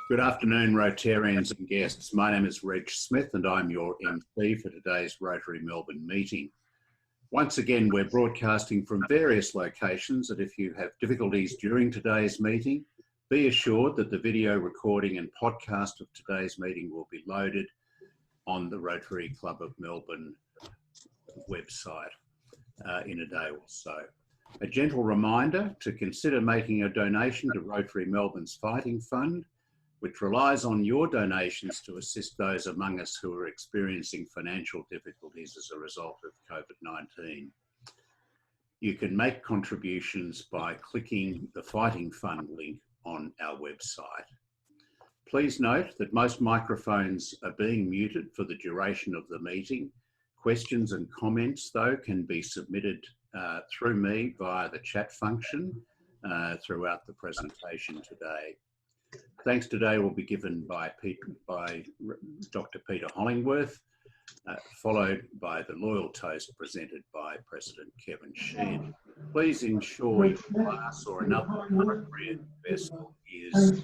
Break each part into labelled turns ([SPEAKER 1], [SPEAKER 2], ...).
[SPEAKER 1] Good afternoon, Rotarians and guests. My name is Reg Smith and I'm your MC for today's Rotary Melbourne meeting. Once again, we're broadcasting from various locations, and if you have difficulties during today's meeting, be assured that the video recording and podcast of today's meeting will be loaded on the Rotary Club of Melbourne website in a day or so. A gentle reminder to consider making a donation to Rotary Melbourne's Fighting Fund, which relies on your donations to assist those among us who are experiencing financial difficulties as a result of COVID-19. You can make contributions by clicking the Fighting Fund link on our website. Please note that most microphones are being muted for the duration of the meeting. Questions and comments, though, can be submitted through me via the chat function throughout the presentation today. Thanks today will be given by Dr. Peter Hollingworth, followed by the Loyal Toast presented by President Kevin Sheehan. Please ensure your glass or another appropriate vessel is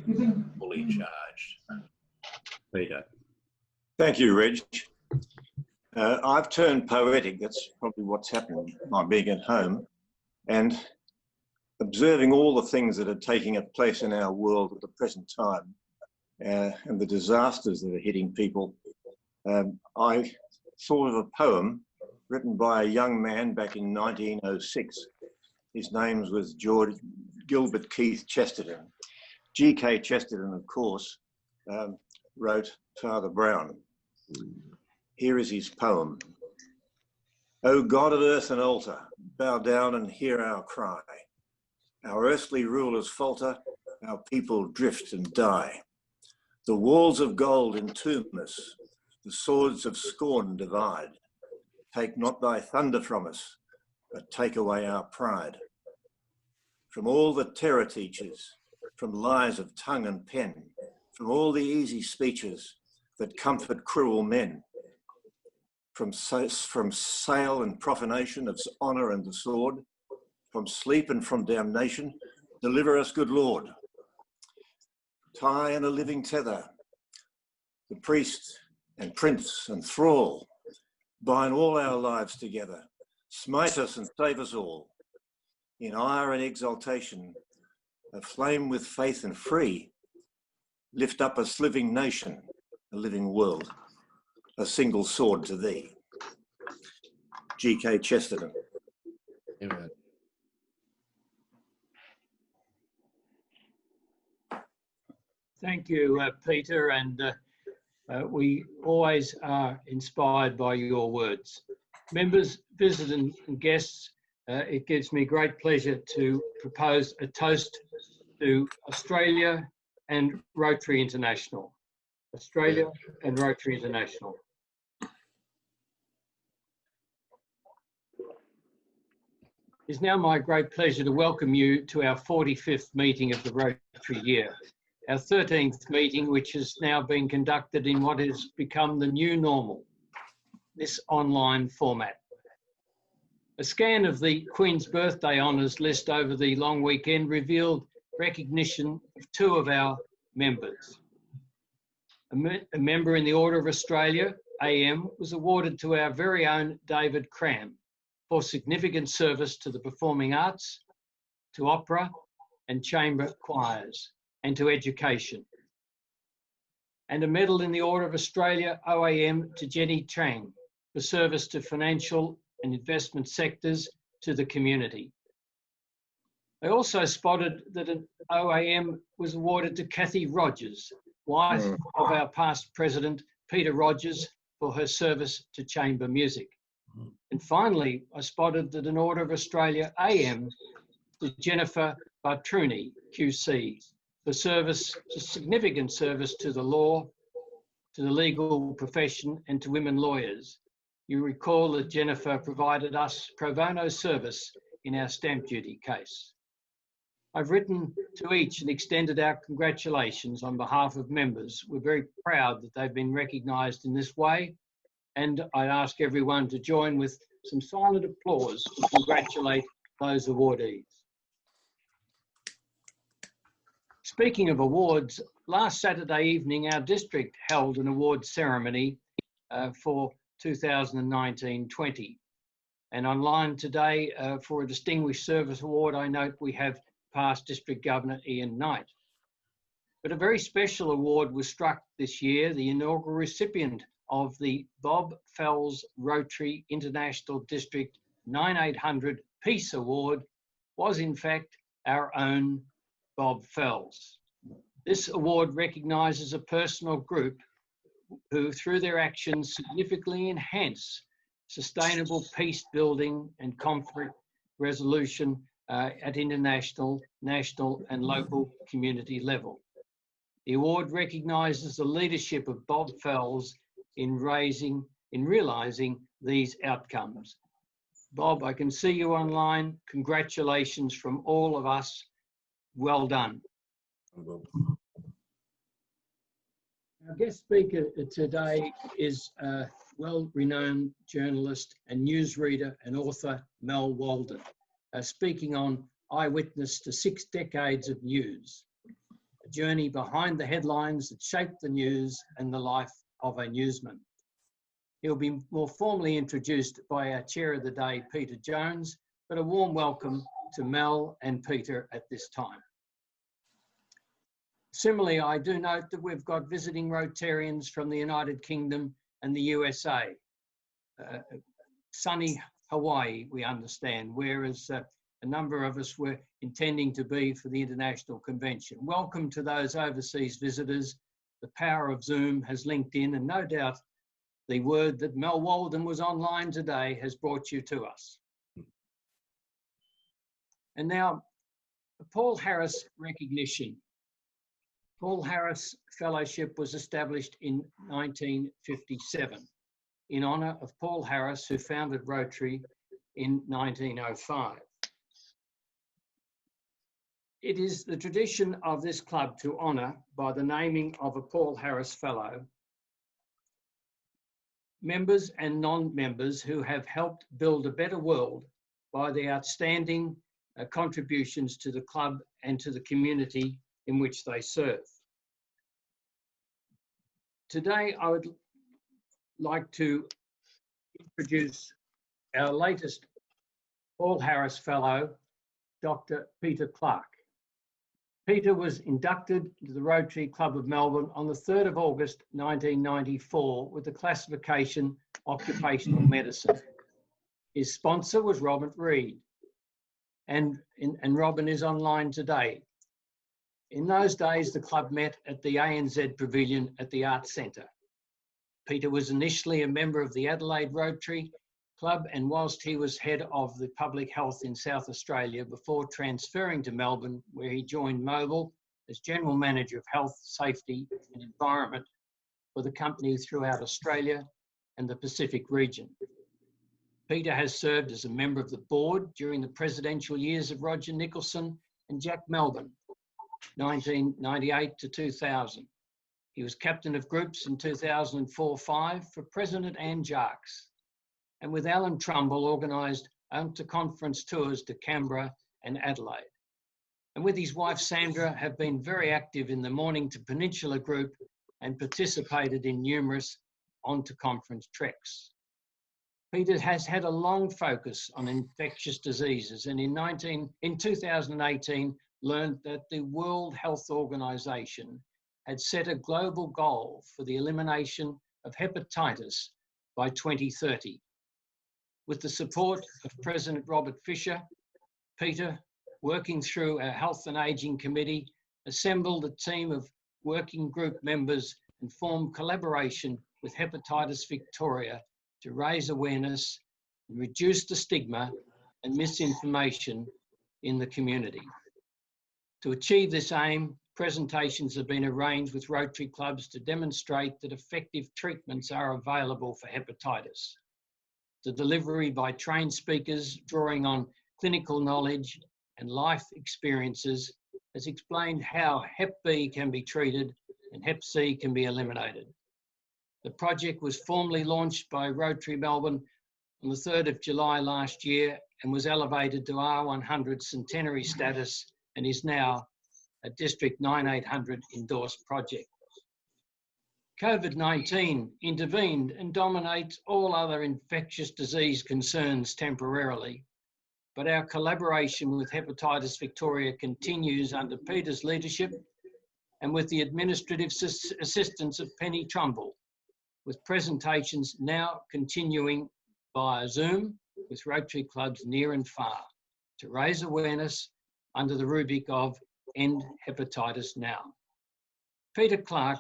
[SPEAKER 1] fully charged. Peter.
[SPEAKER 2] Thank you, Reg. I've turned poetic. That's probably what's happening by being at home and observing all the things that are taking place in our world at the present time and the disasters that are hitting people. I thought of a poem written by a young man back in 1906. His name was Gilbert Keith Chesterton. G.K. Chesterton, of course, wrote Father Brown. Here is his poem. O God of earth and altar, bow down and hear our cry. Our earthly rulers falter, our people drift and die. The walls of gold entomb us, the swords of scorn divide. Take not thy thunder from us, but take away our pride. From all the terror teachers, from lies of tongue and pen, from all the easy speeches that comfort cruel men, from sale and profanation of honour and the sword, from sleep and from damnation, deliver us, good Lord. Tie in a living tether, the priest and prince and thrall, bind all our lives together, smite us and save us all. In ire and exaltation, aflame with faith and free, lift up a living nation, a living world, a single sword to thee. G.K. Chesterton.
[SPEAKER 1] Amen.
[SPEAKER 3] Thank you, Peter, and we always are inspired by your words. Members, visitors and guests, it gives me great pleasure to propose a toast to Australia and Rotary International. Australia and Rotary International. It's now my great pleasure to welcome you to our 45th meeting of the Rotary year. Our 13th meeting, which has now been conducted in what has become the new normal, this online format. A scan of the Queen's Birthday Honours list over the long weekend revealed recognition of two of our members. A member in the Order of Australia, AM, was awarded to our very own David Cram for significant service to the performing arts, to opera and chamber choirs, and to education. And a medal in the Order of Australia, OAM, to Jenny Chang for service to financial and investment sectors to the community. I also spotted that an OAM was awarded to Kathy Rogers, wife of our past president, Peter Rogers, for her service to chamber music. And finally, I spotted that an Order of Australia AM to Jennifer Bartruni, QC, for significant service to the law, to the legal profession and to women lawyers. You recall that Jennifer provided us pro bono service in our stamp duty case. I've written to each and extended our congratulations on behalf of members. We're very proud that they've been recognised in this way, and I ask everyone to join with some silent applause to congratulate those awardees. Speaking of awards, last Saturday evening, our district held an awards ceremony for 2019-20. And online today for a Distinguished Service Award, I note we have past District Governor Ian Knight. But a very special award was struck this year. The inaugural recipient of the Bob Fells Rotary International District 9800 Peace Award was in fact our own Bob Fells. This award recognises a personal group who, through their actions, significantly enhance sustainable peace building and conflict resolution at international, national and local community level. The award recognises the leadership of Bob Fells in realising these outcomes. Bob, I can see you online. Congratulations from all of us. Well done. Our guest speaker today is a well-renowned journalist and newsreader and author, Mel Walden, speaking on Eyewitness to 6 Decades of News, a journey behind the headlines that shaped the news and the life of a newsman. He'll be more formally introduced by our Chair of the Day, Peter Jones, but a warm welcome to Mel and Peter at this time. Similarly, I do note that we've got visiting Rotarians from the United Kingdom and the USA. Sunny Hawaii, we understand, whereas a number of us were intending to be for the International Convention. Welcome to those overseas visitors. The power of Zoom has linked in, and no doubt the word that Mel Walden was online today has brought you to us. And now, the Paul Harris recognition. Paul Harris Fellowship was established in 1957 in honour of Paul Harris, who founded Rotary in 1905. It is the tradition of this club to honour, by the naming of a Paul Harris Fellow, members and non-members who have helped build a better world by their outstanding contributions to the club and to the community in which they serve. Today, I would like to introduce our latest Paul Harris Fellow, Dr. Peter Clarke. Peter was inducted into the Rotary Club of Melbourne on the 3rd of August 1994 with the classification Occupational Medicine. His sponsor was Robert Reed, and Robin is online today. In those days, the club met at the ANZ Pavilion at the Arts Centre. Peter was initially a member of the Adelaide Rotary Club, and whilst he was head of the public health in South Australia before transferring to Melbourne, where he joined Mobile as General Manager of Health, Safety and Environment for the company throughout Australia and the Pacific region. Peter has served as a member of the board during the presidential years of Roger Nicholson and Jack Melbourne, 1998 to 2000. He was captain of groups in 2004-5 for President Anne Jarks, and with Alan Trumbull organised inter-conference tours to Canberra and Adelaide. And with his wife Sandra have been very active in the Morning to Peninsula group and participated in numerous on-to-conference treks. Peter has had a long focus on infectious diseases, and in 2018 learned that the World Health Organization had set a global goal for the elimination of hepatitis by 2030. With the support of President Robert Fisher, Peter, working through our Health and Ageing Committee, assembled a team of working group members and formed collaboration with Hepatitis Victoria to raise awareness and reduce the stigma and misinformation in the community. To achieve this aim, presentations have been arranged with Rotary clubs to demonstrate that effective treatments are available for hepatitis. The delivery by trained speakers drawing on clinical knowledge and life experiences has explained how Hep B can be treated and Hep C can be eliminated. The project was formally launched by Rotary Melbourne on the 3rd of July last year and was elevated to R100 centenary status and is now a District 9800 endorsed project. COVID-19 intervened and dominates all other infectious disease concerns temporarily, but our collaboration with Hepatitis Victoria continues under Peter's leadership and with the administrative assistance of Penny Trumbull, with presentations now continuing via Zoom with Rotary clubs near and far to raise awareness under the rubric of End Hepatitis Now. Peter Clarke,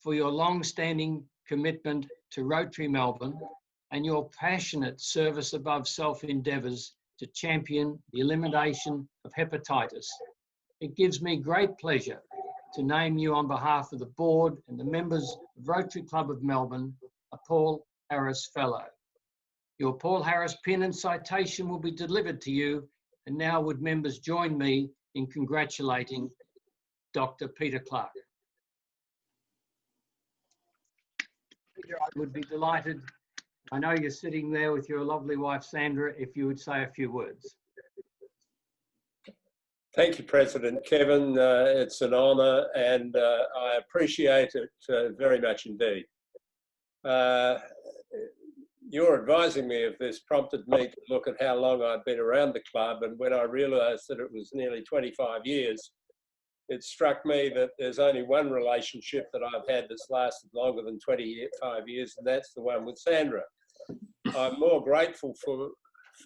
[SPEAKER 3] for your long-standing commitment to Rotary Melbourne and your passionate service above self endeavours to champion the elimination of hepatitis. It gives me great pleasure to name you on behalf of the board and the members of Rotary Club of Melbourne, a Paul Harris Fellow. Your Paul Harris pin and citation will be delivered to you, and now would members join me in congratulating Dr. Peter Clarke. Peter, I would be delighted, I know you're sitting there with your lovely wife Sandra, if you would say a few words.
[SPEAKER 4] Thank you, President Kevin. It's an honour and I appreciate it very much indeed. Your advising me of this prompted me to look at how long I'd been around the club, and when I realised that it was nearly 25 years, it struck me that there's only one relationship that I've had that's lasted longer than 25 years, and that's the one with Sandra. I'm more grateful for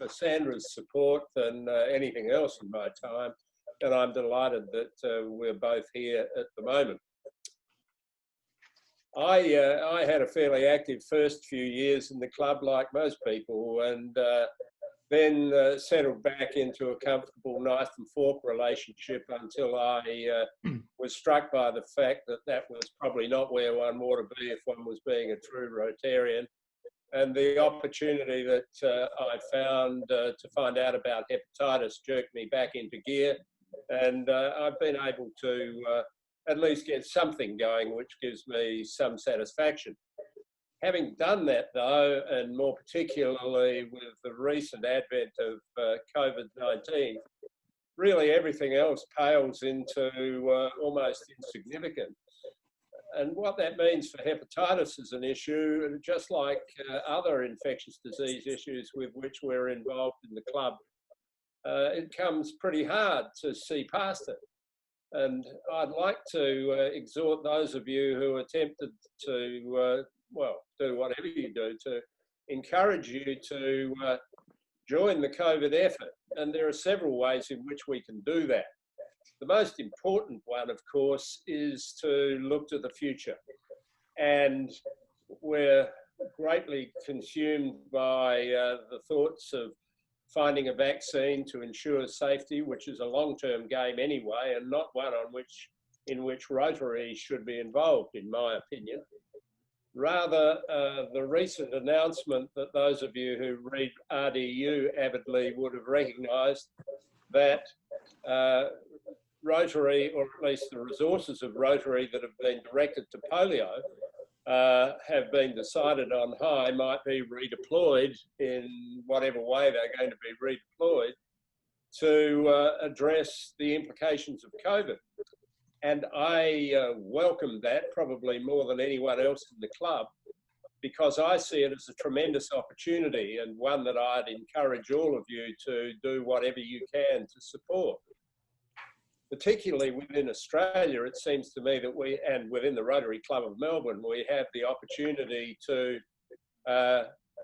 [SPEAKER 4] Sandra's support than anything else in my time, and I'm delighted that we're both here at the moment. I had a fairly active first few years in the club, like most people, and then settled back into a comfortable knife and fork relationship until I was struck by the fact that that was probably not where one ought to be if one was being a true Rotarian. And the opportunity that I found to find out about hepatitis jerked me back into gear, and I've been able to at least get something going, which gives me some satisfaction. Having done that though, and more particularly with the recent advent of COVID-19, really everything else pales into almost insignificant. And what that means for hepatitis as an issue, just like other infectious disease issues with which we're involved in the club, it comes pretty hard to see past it. And I'd like to exhort those of you who are tempted to, well, do whatever you do, to encourage you to join the COVID effort. And there are several ways in which we can do that. The most important one, of course, is to look to the future. And we're greatly consumed by the thoughts of finding a vaccine to ensure safety, which is a long-term game anyway, and not one in which Rotary should be involved, in my opinion. Rather, the recent announcement that those of you who read RDU avidly would have recognised that Rotary, or at least the resources of Rotary that have been directed to polio, have been decided on high, might be redeployed in whatever way they're going to be redeployed to address the implications of COVID. And I welcome that probably more than anyone else in the club, because I see it as a tremendous opportunity, and one that I'd encourage all of you to do whatever you can to support. Particularly within Australia, it seems to me that we, and within the Rotary Club of Melbourne, we have the opportunity to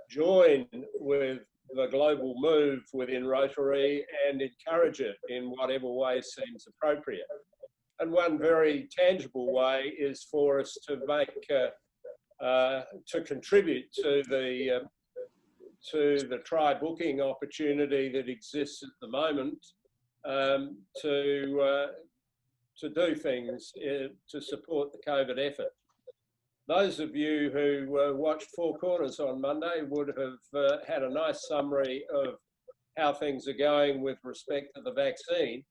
[SPEAKER 4] join with the global move within Rotary and encourage it in whatever way seems appropriate. And one very tangible way is for us to make, to contribute to the try-booking opportunity that exists at the moment, to do things to support the COVID effort. Those of you who watched Four Corners on Monday would have had a nice summary of how things are going with respect to the vaccine.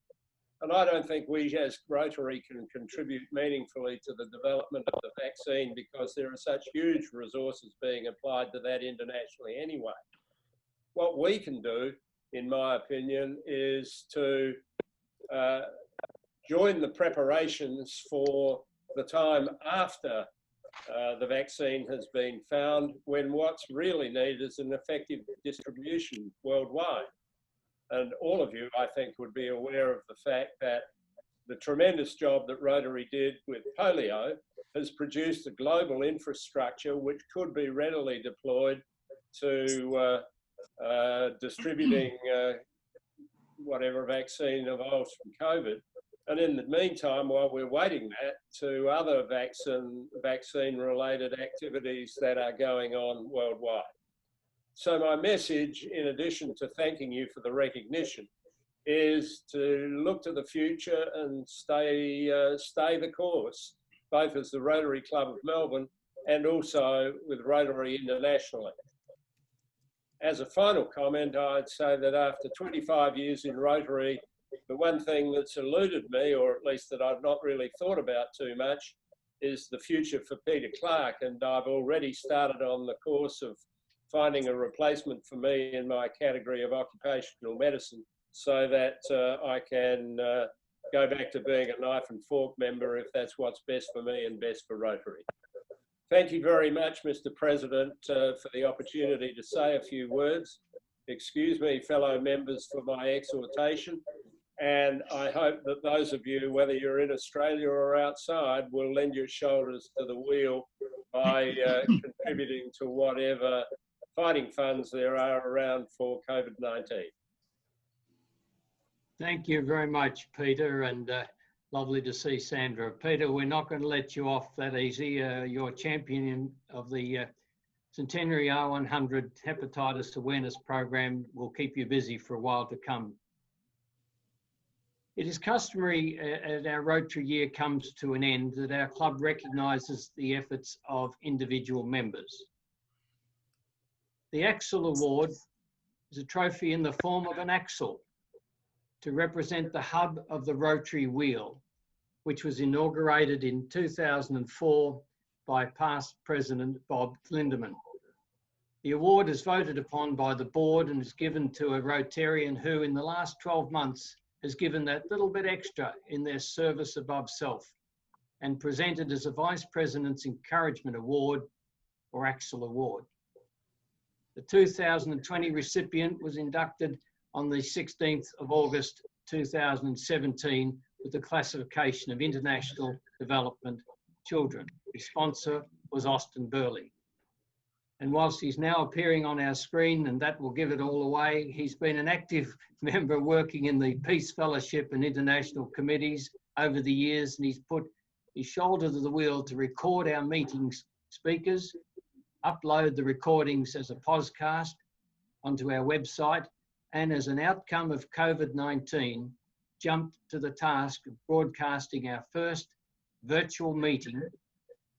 [SPEAKER 4] And I don't think we as Rotary can contribute meaningfully to the development of the vaccine, because there are such huge resources being applied to that internationally anyway. What we can do, in my opinion, is to join the preparations for the time after the vaccine has been found, when what's really needed is an effective distribution worldwide. And all of you, I think, would be aware of the fact that the tremendous job that Rotary did with polio has produced a global infrastructure which could be readily deployed to distributing whatever vaccine evolves from COVID. And in the meantime, while we're waiting that, to other vaccine-related activities that are going on worldwide. So my message, in addition to thanking you for the recognition, is to look to the future and stay the course, both as the Rotary Club of Melbourne and also with Rotary internationally. As a final comment, I'd say that after 25 years in Rotary, the one thing that's eluded me, or at least that I've not really thought about too much, is the future for Peter Clarke. And I've already started on the course of finding a replacement for me in my category of occupational medicine, so that I can go back to being a knife and fork member if that's what's best for me and best for Rotary. Thank you very much, Mr. President, for the opportunity to say a few words. Excuse me, fellow members, for my exhortation. And I hope that those of you, whether you're in Australia or outside, will lend your shoulders to the wheel by contributing to whatever fighting funds there are around for COVID-19.
[SPEAKER 3] Thank you very much, Peter, and lovely to see Sandra. Peter, we're not going to let you off that easy. You're champion of the Centenary R100 Hepatitis Awareness Program. Will keep you busy for a while to come. It is customary as our Rotary year comes to an end that our club recognises the efforts of individual members. The Axel Award is a trophy in the form of an axle to represent the hub of the Rotary Wheel, which was inaugurated in 2004 by past President Bob Lindeman. The award is voted upon by the board and is given to a Rotarian who in the last 12 months has given that little bit extra in their service above self, and presented as a Vice President's Encouragement Award or Axel Award. The 2020 recipient was inducted on the 16th of August 2017 with the classification of International Development Children. The sponsor was Austin Burley. And whilst he's now appearing on our screen, and that will give it all away, he's been an active member working in the Peace Fellowship and international committees over the years, and he's put his shoulder to the wheel to record our meetings speakers, upload the recordings as a podcast onto our website, and as an outcome of COVID-19, jumped to the task of broadcasting our first virtual meeting,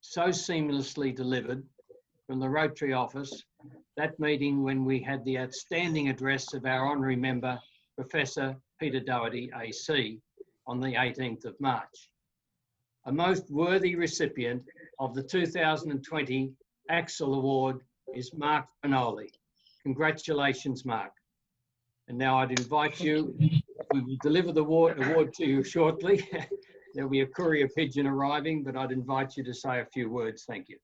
[SPEAKER 3] so seamlessly delivered from the Rotary office, that meeting when we had the outstanding address of our honorary member, Professor Peter Doherty, AC, on the 18th of March. A most worthy recipient of the 2020 Axel Award is Mark Finoli. Congratulations, Mark. And now I'd invite you, we will deliver the award to you shortly. There'll be a courier pigeon arriving, but I'd invite you to say a few words. Thank you.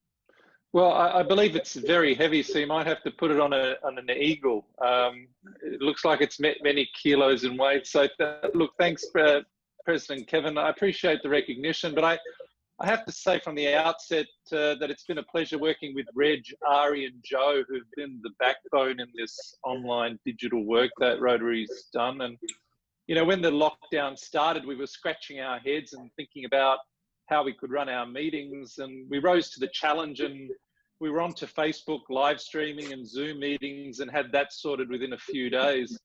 [SPEAKER 5] Well, I believe it's very heavy, so you might have to put it on an eagle. It looks like it's many kilos in weight. So look, thanks, President Kevin. I appreciate the recognition, but I have to say from the outset that it's been a pleasure working with Reg, Ari and Joe, who've been the backbone in this online digital work that Rotary's done. And, you know, when the lockdown started, we were scratching our heads and thinking about how we could run our meetings, and we rose to the challenge, and we were onto Facebook live streaming and Zoom meetings and had that sorted within a few days.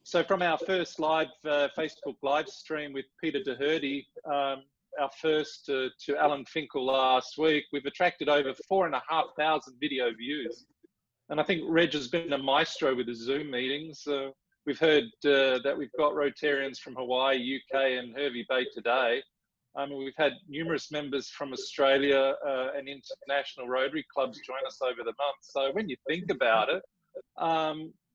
[SPEAKER 5] So from our first live Facebook live stream with Peter Doherty, our first to Alan Finkel last week, we've attracted over 4,500 video views. And I think Reg has been a maestro with the Zoom meetings. We've heard that we've got Rotarians from Hawaii, UK and Hervey Bay today. We've had numerous members from Australia and international Rotary clubs join us over the month. So when you think about it,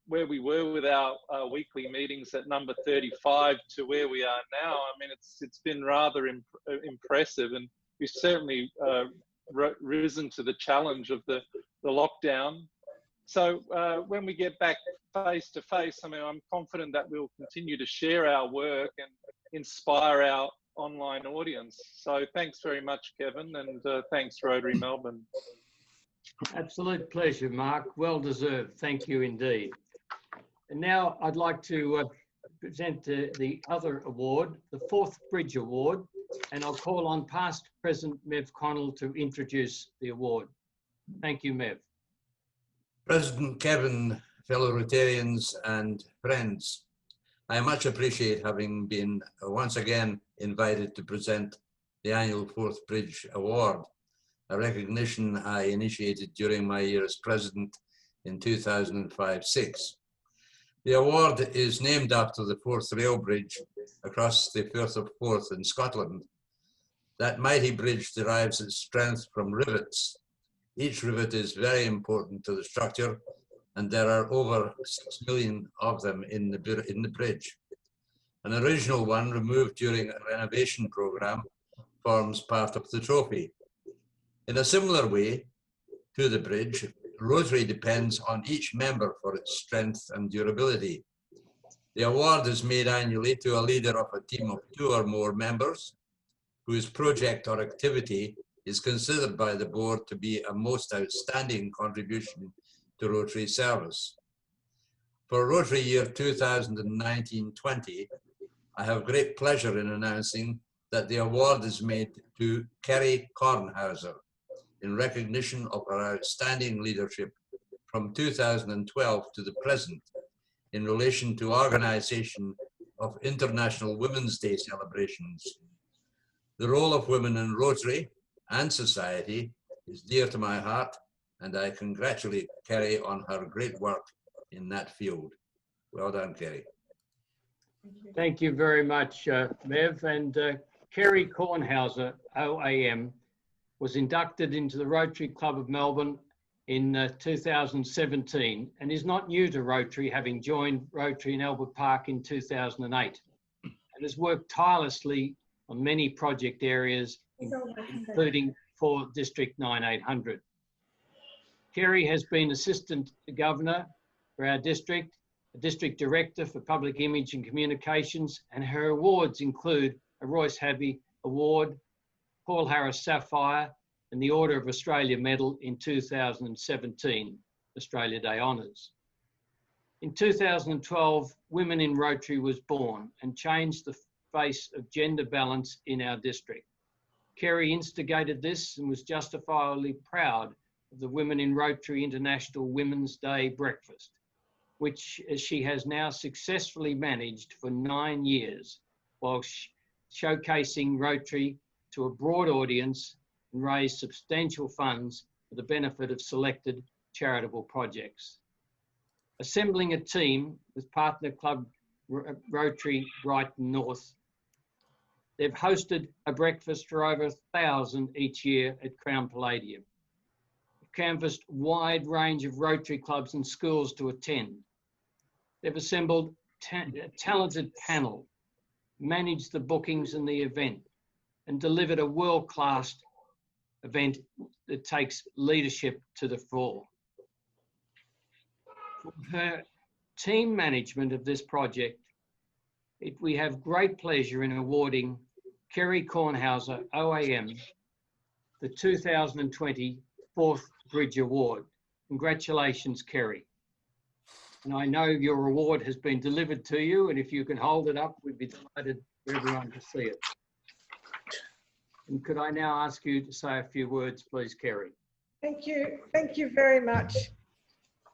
[SPEAKER 5] where we were with our weekly meetings at number 35 to where we are now, I mean, it's been rather impressive, and we've certainly risen to the challenge of the lockdown. So when we get back face to face, I mean, I'm confident that we'll continue to share our work and inspire our online audience. So thanks very much, Kevin, and thanks, Rotary Melbourne.
[SPEAKER 3] Absolute pleasure, Mark. Well deserved. Thank you indeed. And now I'd like to present the other award, the Fourth Bridge Award, and I'll call on past President Mev Connell to introduce the award. Thank you, Mev.
[SPEAKER 6] President Kevin, fellow Rotarians and friends, I much appreciate having been once again invited to present the annual Fourth Bridge Award, a recognition I initiated during my year as president in 2005-06. The award is named after the Forth Rail Bridge across the Firth of Forth in Scotland. That mighty bridge derives its strength from rivets. Each rivet is very important to the structure, and there are over 6 million of them in the bridge. An original one removed during a renovation program forms part of the trophy. In a similar way to the bridge, Rotary depends on each member for its strength and durability. The award is made annually to a leader of a team of 2 or more members whose project or activity is considered by the board to be a most outstanding contribution to Rotary service. For Rotary year 2019-20, I have great pleasure in announcing that the award is made to Kerry Kornhauser in recognition of her outstanding leadership from 2012 to the present in relation to organisation of International Women's Day celebrations. The role of women in Rotary and society is dear to my heart, and I congratulate Kerry on her great work in that field. Well done, Kerry.
[SPEAKER 3] Thank you very much, Mev. And Kerry Kornhauser, OAM, was inducted into the Rotary Club of Melbourne in 2017 and is not new to Rotary, having joined Rotary in Albert Park in 2008, and has worked tirelessly on many project areas, including for District 9800. Kerry has been Assistant Governor for our district, a District Director for Public Image and Communications, and her awards include a Royce Habbey Award, Paul Harris Sapphire, and the Order of Australia Medal in 2017, Australia Day Honours. In 2012, Women in Rotary was born and changed the face of gender balance in our district. Kerry instigated this and was justifiably proud of the Women in Rotary International Women's Day breakfast, which she has now successfully managed for 9 years, while showcasing Rotary to a broad audience and raise substantial funds for the benefit of selected charitable projects. Assembling a team with partner club Rotary Brighton North, they've hosted a breakfast for over 1,000 each year at Crown Palladium. They've canvassed a wide range of Rotary clubs and schools to attend. They've assembled a talented panel, managed the bookings and the event, and delivered a world-class event that takes leadership to the fore. For her team management of this project, we have great pleasure in awarding Kerry Kornhauser, OAM, the 2020 Fourth Bridge Award. Congratulations, Kerry. And I know your award has been delivered to you, and if you can hold it up, we'd be delighted for everyone to see it. And could I now ask you to say a few words, please, Kerry?
[SPEAKER 7] Thank you. Thank you very much.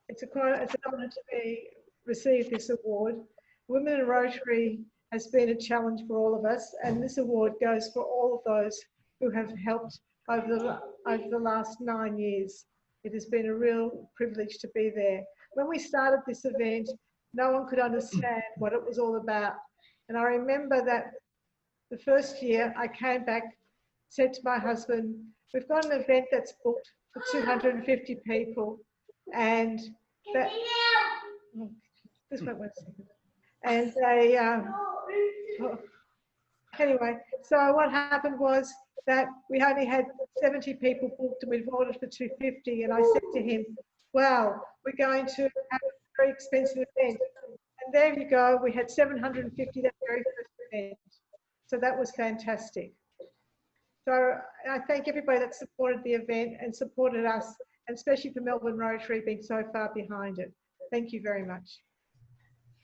[SPEAKER 7] It's an honour to receive this award. Women in Rotary has been a challenge for all of us, and this award goes for all of those who have helped over the last 9 years. It has been a real privilege to be there. When we started this event, no one could understand what it was all about. And I remember that the first year I came back, said to my husband, we've got an event that's booked for 250 people, and that, Just wait 1 second. And they, anyway, so what happened was that we only had 70 people booked and we'd ordered for 250. And I said to him, wow, we're going to have a very expensive event. And there you go, we had 750 that very first event. So that was fantastic. So I thank everybody that supported the event and supported us, and especially for Melbourne Rotary being so far behind it. Thank you very much.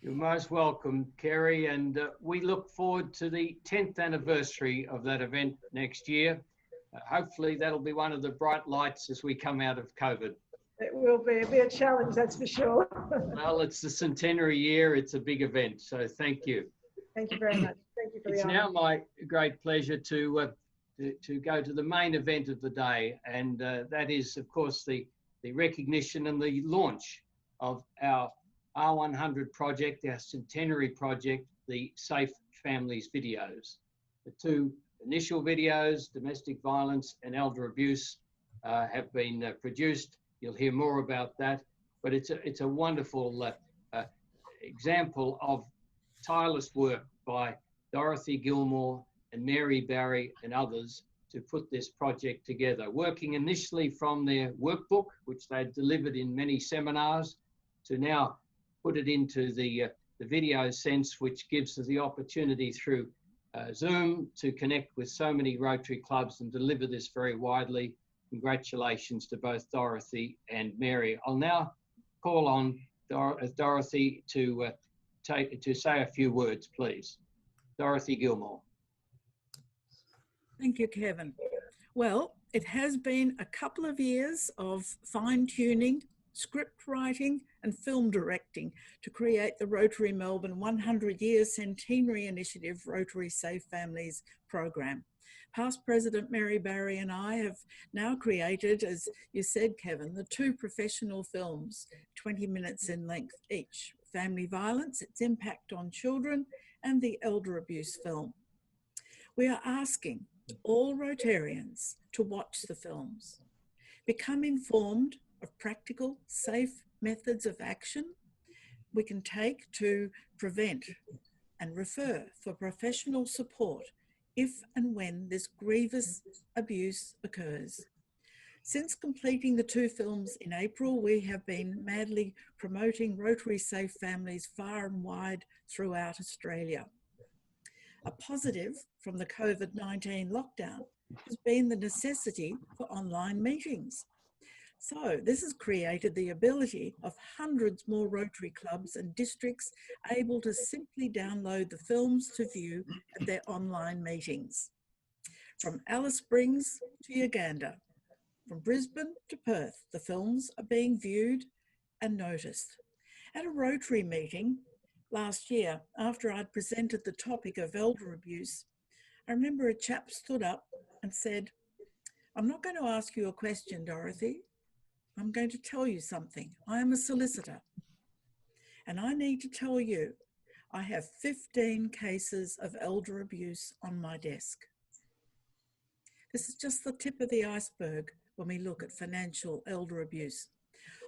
[SPEAKER 3] You're most welcome, Kerry, and we look forward to the 10th anniversary of that event next year. Hopefully that'll be one of the bright lights as we come out of COVID.
[SPEAKER 7] It will be. It'll be a challenge, that's for sure.
[SPEAKER 3] Well, it's the centenary year. It's a big event, so thank you.
[SPEAKER 7] Thank you very much. Thank you for the
[SPEAKER 3] It's
[SPEAKER 7] honor.
[SPEAKER 3] now my great pleasure to go to the main event of the day, and that is, of course, the recognition and the launch of our R100 project, our Centenary Project, the Safe Families videos. The two initial videos, domestic violence and elder abuse, have been produced. You'll hear more about that, but it's a wonderful example of tireless work by Dorothy Gilmore and Mary Barry and others to put this project together, working initially from their workbook, which they delivered in many seminars, to now put it into the video sense, which gives us the opportunity through Zoom to connect with so many Rotary clubs and deliver this very widely. Congratulations to both Dorothy and Mary. I'll now call on Dorothy to say a few words, please. Dorothy Gilmore.
[SPEAKER 8] Thank you, Kevin. Well, it has been a couple of years of fine-tuning, script writing and film directing to create the Rotary Melbourne 100-year Centenary Initiative Rotary Safe Families program. Past President Mary Barry and I have now created, as you said, Kevin, the two professional films, 20 minutes in length each: Family Violence, Its Impact on Children, and the Elder Abuse film. We are asking all Rotarians to watch the films, become informed of practical, safe methods of action we can take to prevent and refer for professional support if and when this grievous abuse occurs. Since completing the two films in April, we have been madly promoting Rotary Safe Families far and wide throughout Australia. A positive from the COVID-19 lockdown has been the necessity for online meetings. So this has created the ability of hundreds more Rotary clubs and districts able to simply download the films to view at their online meetings. From Alice Springs to Uganda, from Brisbane to Perth, the films are being viewed and noticed. At a Rotary meeting last year, after I'd presented the topic of elder abuse, I remember a chap stood up and said, "I'm not going to ask you a question, Dorothy. I'm going to tell you something. I am a solicitor, and I need to tell you, I have 15 cases of elder abuse on my desk." This is just the tip of the iceberg when we look at financial elder abuse.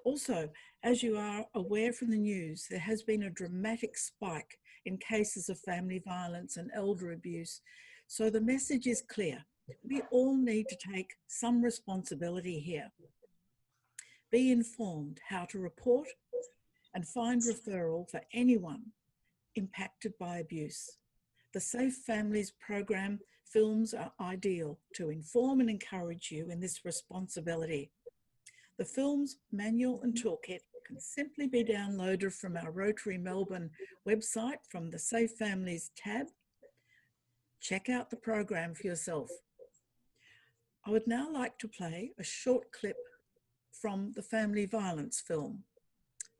[SPEAKER 8] Also, as you are aware from the news, there has been a dramatic spike in cases of family violence and elder abuse. So the message is clear. We all need to take some responsibility here. Be informed how to report and find referral for anyone impacted by abuse. The Safe Families program films are ideal to inform and encourage you in this responsibility. The films manual and toolkit can simply be downloaded from our Rotary Melbourne website from the Safe Families tab. Check out the program for yourself. I would now like to play a short clip from the Family Violence film.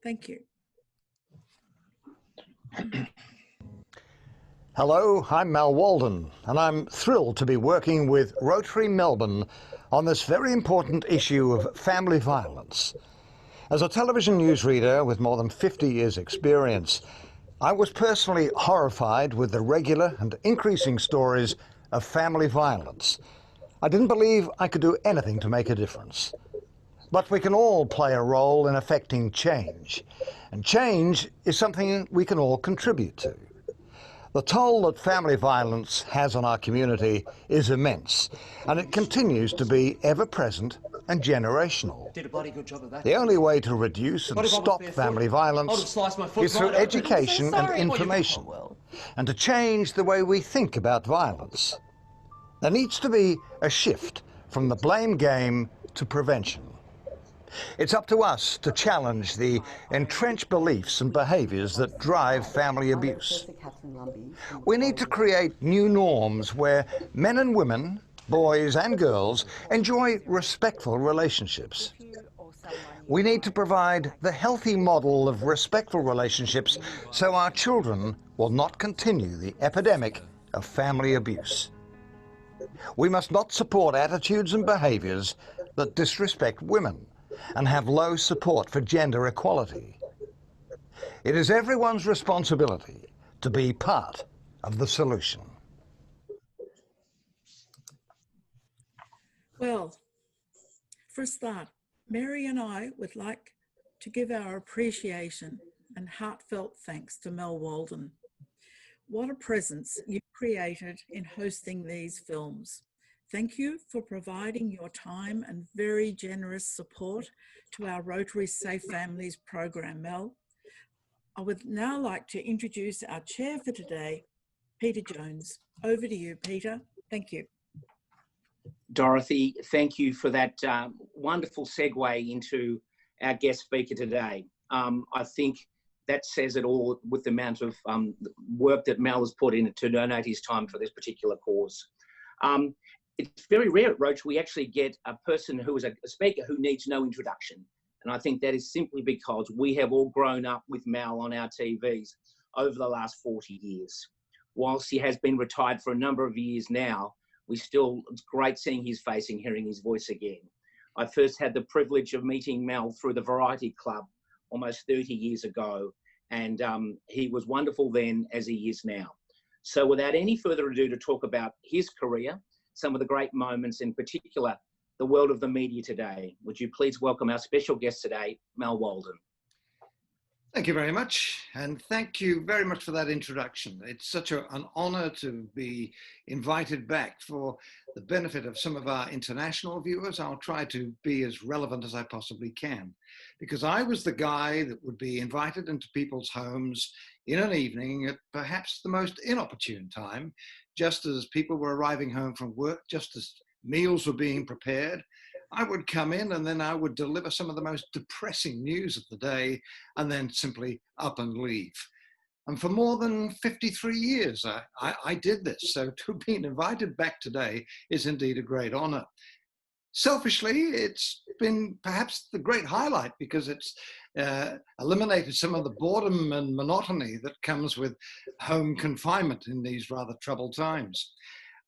[SPEAKER 8] Thank you.
[SPEAKER 9] Hello, I'm Mal Walden, and I'm thrilled to be working with Rotary Melbourne on this very important issue of family violence. As a television newsreader with more than 50 years' experience, I was personally horrified with the regular and increasing stories of family violence. I didn't believe I could do anything to make a difference. But we can all play a role in affecting change. And change is something we can all contribute to. The toll that family violence has on our community is immense, and it continues to be ever-present and generational.
[SPEAKER 10] Did a bloody good job of that.
[SPEAKER 9] The only way to reduce and stop family violence is through education and information, and to change the way we think about violence. There needs to be a shift from the blame game to prevention. It's up to us to challenge the entrenched beliefs and behaviours that drive family abuse. We need to create new norms where men and women, boys and girls, enjoy respectful relationships. We need to provide the healthy model of respectful relationships so our children will not continue the epidemic of family abuse. We must not support attitudes and behaviours that disrespect women and have low support for gender equality. It is everyone's responsibility to be part of the solution.
[SPEAKER 8] Well, for a start, Mary and I would like to give our appreciation and heartfelt thanks to Mel Walden. What a presence you've created in hosting these films. Thank you for providing your time and very generous support to our Rotary Safe Families program, Mel. I would now like to introduce our chair for today, Peter Jones. Over to you, Peter. Thank you.
[SPEAKER 10] Dorothy, thank you for that wonderful segue into our guest speaker today. I think that says it all with the amount of work that Mel has put in to donate his time for this particular cause. It's very rare at Roach we actually get a person who is a speaker who needs no introduction. And I think that is simply because we have all grown up with Mel on our TVs over the last 40 years. Whilst he has been retired for a number of years now, it's great seeing his face and hearing his voice again. I first had the privilege of meeting Mel through the Variety Club almost 30 years ago, and he was wonderful then as he is now. So without any further ado to talk about his career, some of the great moments, in particular, the world of the media today, would you please welcome our special guest today, Mel Walden.
[SPEAKER 6] Thank you very much, and thank you very much for that introduction. It's such an honour to be invited back. For the benefit of some of our international viewers, I'll try to be as relevant as I possibly can, because I was the guy that would be invited into people's homes in an evening at perhaps the most inopportune time, just as people were arriving home from work, just as meals were being prepared. I would come in and then I would deliver some of the most depressing news of the day and then simply up and leave. And for more than 53 years, I did this. So to be invited back today is indeed a great honor. Selfishly, it's been perhaps the great highlight because it's eliminated some of the boredom and monotony that comes with home confinement in these rather troubled times.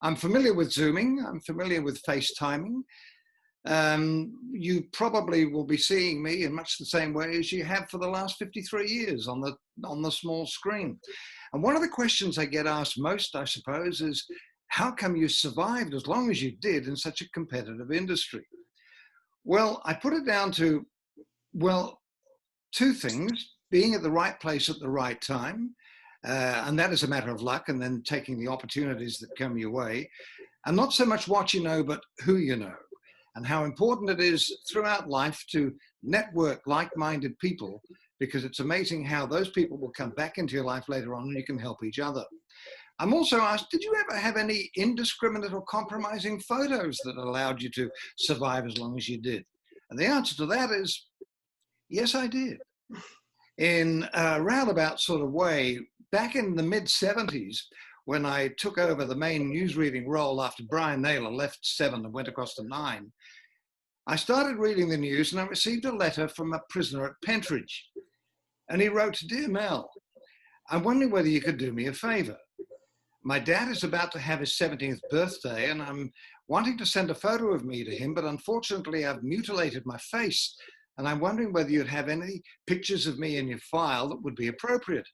[SPEAKER 6] I'm familiar with Zooming, I'm familiar with FaceTiming. You probably will be seeing me in much the same way as you have for the last 53 years on the small screen. And one of the questions I get asked most, I suppose, is how come you survived as long as you did in such a competitive industry? Well, I put it down to, well, two things: being at the right place at the right time, and that is a matter of luck, and then taking the opportunities that come your way, and not so much what you know, but who you know, and how important it is throughout life to network like-minded people, because it's amazing how those people will come back into your life later on and you can help each other. I'm also asked, did you ever have any indiscriminate or compromising photos that allowed you to survive as long as you did? And the answer to that is, yes, I did. In a roundabout sort of way, back in the mid-70s, when I took over the main newsreading role after Brian Naylor left 7 and went across to 9, I started reading the news and I received a letter from a prisoner at Pentridge. And he wrote, "Dear Mel, I'm wondering whether you could do me a favor. My dad is about to have his 70th birthday and I'm wanting to send a photo of me to him, but unfortunately I've mutilated my face and I'm wondering whether you'd have any pictures of me in your file that would be appropriate."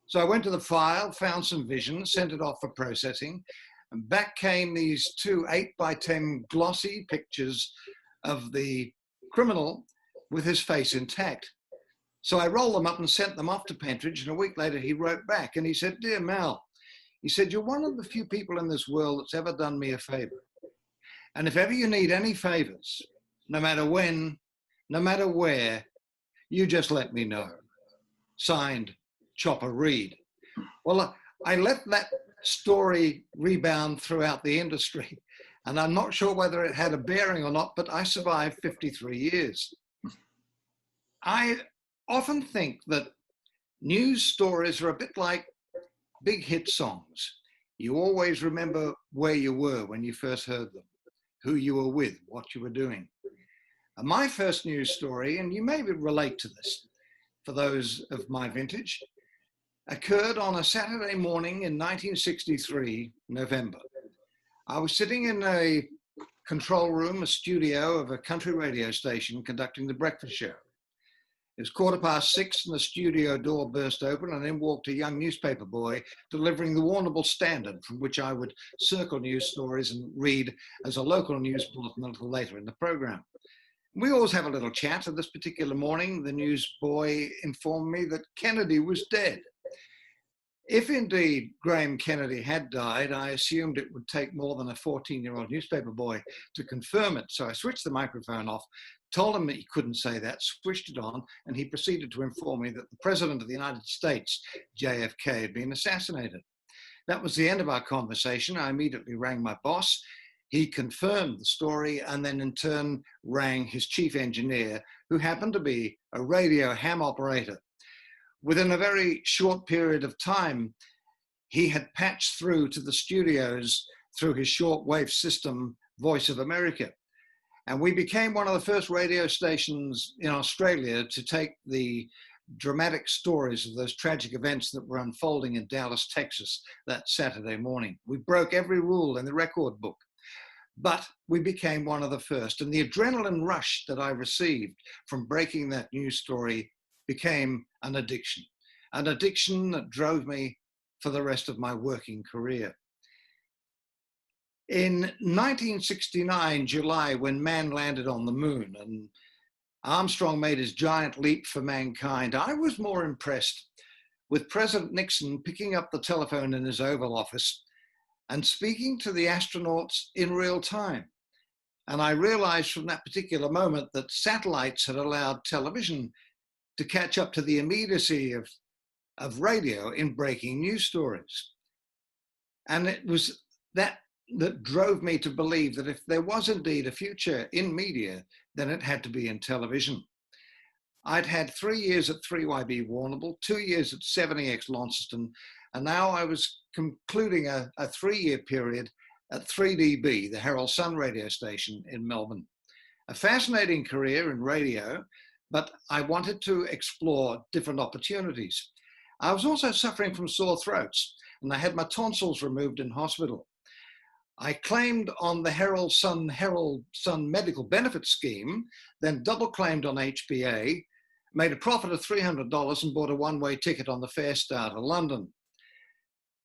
[SPEAKER 6] So I went to the file, found some vision, sent it off for processing, and back came these 2 8x10 glossy pictures of the
[SPEAKER 11] criminal with his face intact. So I rolled them up and sent them off to Pentridge, and a week later he wrote back and he said, "Dear Mal," he said, "you're one of the few people in this world that's ever done me a favor. And if ever you need any favors, no matter when, no matter where, you just let me know. Signed, Chopper Reed." Well, I let that story rebound throughout the industry, and I'm not sure whether it had a bearing or not, but I survived 53 years. I often think that news stories are a bit like big hit songs. You always remember where you were when you first heard them, who you were with, what you were doing. And my first news story, and you may relate to this for those of my vintage, occurred on a Saturday morning in 1963, November. I was sitting in a control room, a studio of a country radio station conducting the breakfast show. It was 6:15 and the studio door burst open, and in walked a young newspaper boy delivering the Warrnambool Standard, from which I would circle news stories and read as a local news bulletin a little later in the program. We always have a little chat, and this particular morning the news boy informed me that Kennedy was dead. If indeed Graham Kennedy had died, I assumed it would take more than a 14-year-old newspaper boy to confirm it. So I switched the microphone off, told him that he couldn't say that, switched it on, and he proceeded to inform me that the President of the United States, JFK, had been assassinated. That was the end of our conversation. I immediately rang my boss. He confirmed the story and then in turn rang his chief engineer, who happened to be a radio ham operator. Within a very short period of time, he had patched through to the studios through his shortwave system, Voice of America. And we became one of the first radio stations in Australia to take the dramatic stories of those tragic events that were unfolding in Dallas, Texas that Saturday morning. We broke every rule in the record book, but we became one of the first. And the adrenaline rush that I received from breaking that news story became an addiction that drove me for the rest of my working career. In 1969, July, when man landed on the moon and Armstrong made his giant leap for mankind, I was more impressed with President Nixon picking up the telephone in his Oval Office and speaking to the astronauts in real time. And I realized from that particular moment that satellites had allowed television to catch up to the immediacy of radio in breaking news stories. And it was that drove me to believe that if there was indeed a future in media, then it had to be in television. I'd had 3 years at 3YB Warrnambool, 2 years at 70X Launceston, and now I was concluding a 3-year period at 3DB, the Herald Sun radio station in Melbourne. A fascinating career in radio, but I wanted to explore different opportunities. I was also suffering from sore throats, and I had my tonsils removed in hospital. I claimed on the Herald Sun Medical Benefit Scheme, then double claimed on HBA, made a profit of $300 and bought a one-way ticket on the Fairstar to London.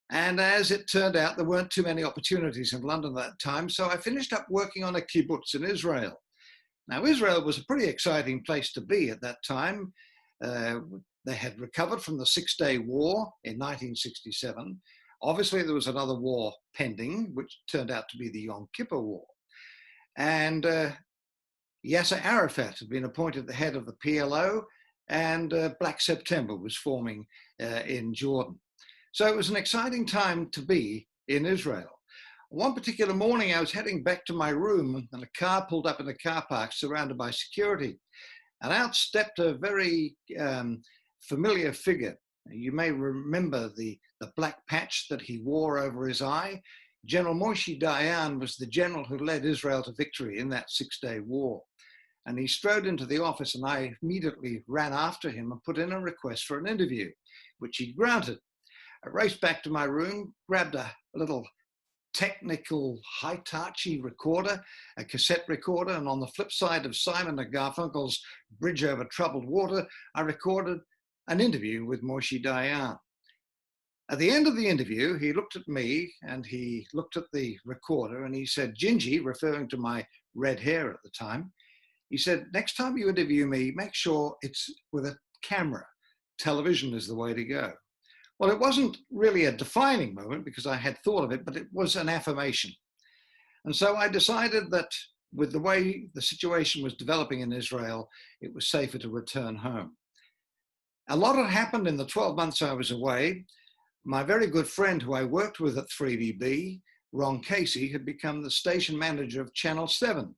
[SPEAKER 11] And as it turned out, there weren't too many opportunities in London at that time, so I finished up working on a kibbutz in Israel. Now, Israel was a pretty exciting place to be at that time. They had recovered from the Six-Day War in 1967. Obviously, there was another war pending, which turned out to be the Yom Kippur War. And Yasser Arafat had been appointed the head of the PLO, and Black September was forming in Jordan. So it was an exciting time to be in Israel. One particular morning, I was heading back to my room, and a car pulled up in the car park surrounded by security. And out stepped a very familiar figure. You may remember the black patch that he wore over his eye. General Moshe Dayan was the general who led Israel to victory in that Six-Day War. And he strode into the office, and I immediately ran after him and put in a request for an interview, which he granted. I raced back to my room, grabbed a little technical Hitachi recorder, a cassette recorder, and on the flip side of Simon and Garfunkel's Bridge Over Troubled Water, I recorded an interview with Moshe Dayan. At the end of the interview, he looked at me and he looked at the recorder and he said, "Gingy," referring to my red hair at the time, He said, next time you interview me, make sure it's with a camera. Television is the way to go. Well, it wasn't really a defining moment because I had thought of it, but it was an affirmation. And so I decided that with the way the situation was developing in Israel, it was safer to return home. A lot had happened in the 12 months I was away. My very good friend who I worked with at 3DB, Ron Casey, had become the station manager of Channel 7.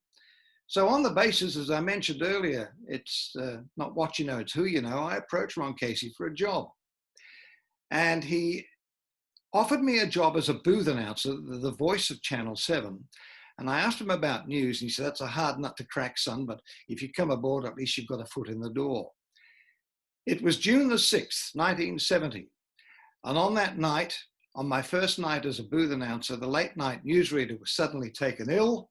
[SPEAKER 11] So on the basis, as I mentioned earlier, it's not what you know, it's who you know, I approached Ron Casey for a job. And he offered me a job as a booth announcer, the voice of Channel 7. And I asked him about news, and he said, that's a hard nut to crack, son, but if you come aboard, at least you've got a foot in the door. It was June the 6th, 1970. And on that night, on my first night as a booth announcer, the late night newsreader was suddenly taken ill,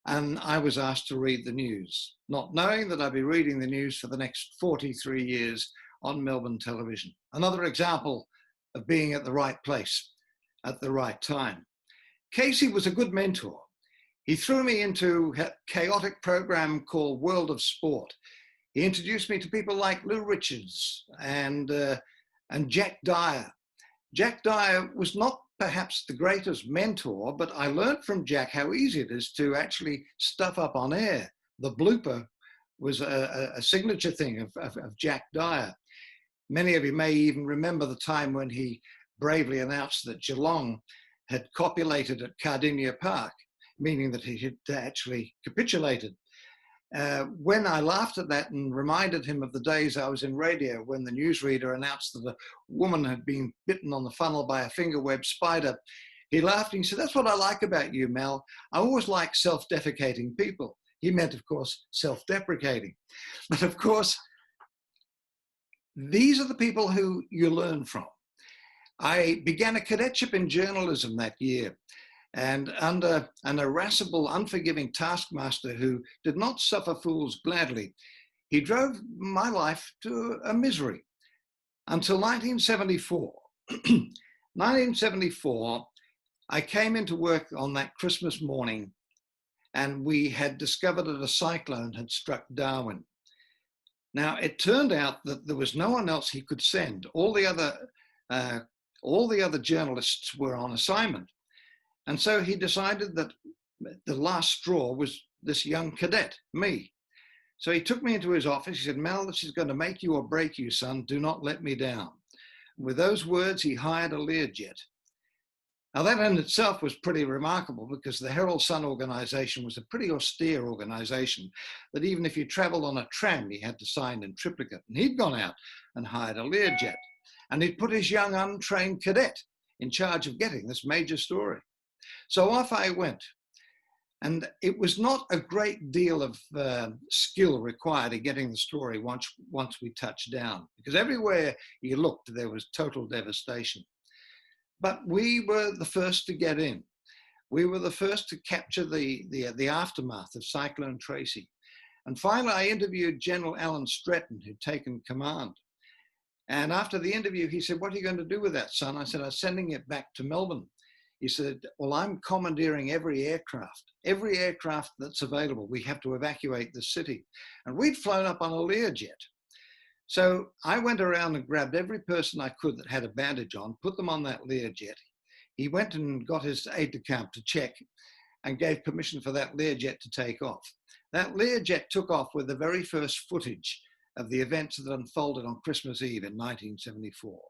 [SPEAKER 11] and I was asked to read the news, not knowing that I'd be reading the news for the next 43 years on Melbourne television. Another example of being at the right place at the right time. Casey was a good mentor. He threw me into a chaotic program called World of Sport. He introduced me to people like Lou Richards and Jack Dyer. Jack Dyer was not perhaps the greatest mentor, but I learned from Jack how easy it is to actually stuff up on air. The blooper was a signature thing of Jack Dyer. Many of you may even remember the time when he bravely announced that Geelong had copulated at Cardinia Park, meaning that he had actually capitulated. When I laughed at that and reminded him of the days I was in radio when the newsreader announced that a woman had been bitten on the funnel by a fingerweb spider, he laughed and he said, that's what I like about you, Mel. I always like self-defecating people. He meant, of course, self-deprecating. But of course, these are the people who you learn from. I began a cadetship in journalism that year, and under an irascible, unforgiving taskmaster who did not suffer fools gladly, he drove my life to a misery until 1974. 1974, I came into work on that Christmas morning, and we had discovered that a cyclone had struck Darwin. Now, it turned out that there was no one else he could send. All the other journalists were on assignment. And so he decided that the last straw was this young cadet, me. So he took me into his office. He said, Mel, this is going to make you or break you, son. Do not let me down. With those words, he hired a Learjet. Now that in itself was pretty remarkable because the Herald Sun organization was a pretty austere organization that even if you traveled on a tram, you had to sign in triplicate. And he'd gone out and hired a Learjet. And he'd put his young untrained cadet in charge of getting this major story. So off I went. And it was not a great deal of skill required in getting the story once we touched down, because everywhere you looked, there was total devastation. But we were the first to get in. We were the first to capture the aftermath of Cyclone Tracy. And finally, I interviewed General Alan Stretton, who'd taken command. And after the interview, he said, what are you going to do with that, son? I said, I'm sending it back to Melbourne. He said, well, I'm commandeering every aircraft that's available. We have to evacuate the city. And we'd flown up on a Learjet. So I went around and grabbed every person I could that had a bandage on, put them on that Learjet. He went and got his aide-de-camp to check and gave permission for that Learjet to take off. That Learjet took off with the very first footage of the events that unfolded on Christmas Eve in 1974.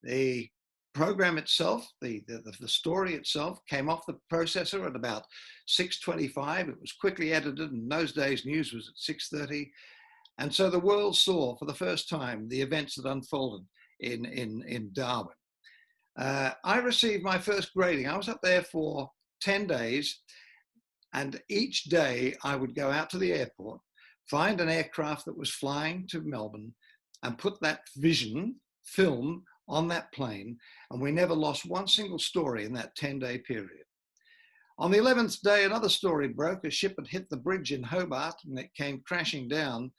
[SPEAKER 11] The program itself, the story itself, came off the processor at about 6:25. It was quickly edited. In those days, news was at 6:30. And so the world saw for the first time the events that unfolded in Darwin. I received my first grading. I was up there for 10 days. And each day I would go out to the airport, find an aircraft that was flying to Melbourne and put that film on that plane. And we never lost one single story in that 10-day period. On the 11th day, another story broke. A ship had hit the bridge in Hobart and it came crashing down.